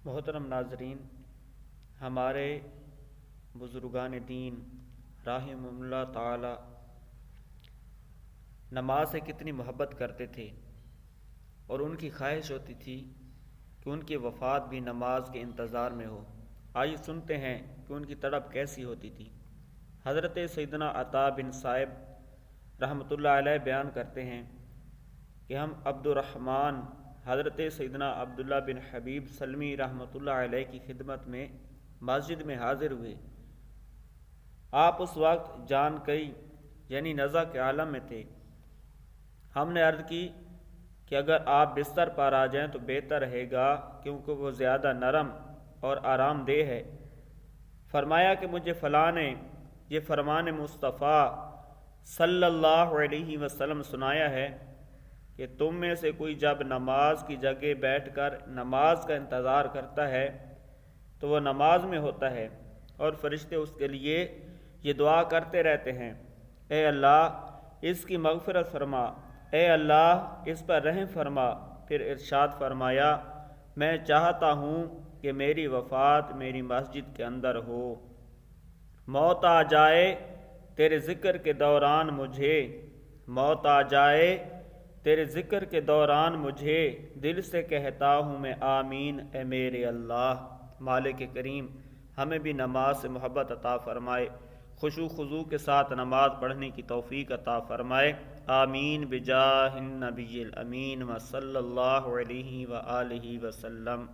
محترم ناظرین، ہمارے بزرگان دین رحمہم اللہ تعالی نماز سے کتنی محبت کرتے تھے، اور ان کی خواہش ہوتی تھی کہ ان کی وفات بھی نماز کے انتظار میں ہو۔ آئیے سنتے ہیں کہ ان کی تڑپ کیسی ہوتی تھی۔ حضرت سیدنا عطا بن صائب رحمۃ اللہ علیہ بیان کرتے ہیں کہ ہم عبد الرحمن حضرت سیدنا عبداللہ بن حبیب سلمی رحمۃ اللہ علیہ کی خدمت میں مسجد میں حاضر ہوئے۔ آپ اس وقت جان کئی یعنی نزع کے عالم میں تھے۔ ہم نے عرض کی کہ اگر آپ بستر پر آ جائیں تو بہتر رہے گا، کیونکہ وہ زیادہ نرم اور آرام دہ ہے۔ فرمایا کہ مجھے فلاں نے یہ فرمان مصطفیٰ صلی اللہ علیہ وسلم سنایا ہے کہ تم میں سے کوئی جب نماز کی جگہ بیٹھ کر نماز کا انتظار کرتا ہے تو وہ نماز میں ہوتا ہے، اور فرشتے اس کے لیے یہ دعا کرتے رہتے ہیں، اے اللہ اس کی مغفرت فرما، اے اللہ اس پر رحم فرما۔ پھر ارشاد فرمایا، میں چاہتا ہوں کہ میری وفات میری مسجد کے اندر ہو، موت آ جائے تیرے ذکر کے دوران مجھے، موت آ جائے تیرے ذکر کے دوران مجھے، دل سے کہتا ہوں میں آمین اے میرے اللہ۔ مالک کریم ہمیں بھی نماز سے محبت عطا فرمائے، خشوع خضوع کے ساتھ نماز پڑھنے کی توفیق عطا فرمائے، آمین بجاہ النبی الامین وصلی اللہ علیہ وآلہ وسلم۔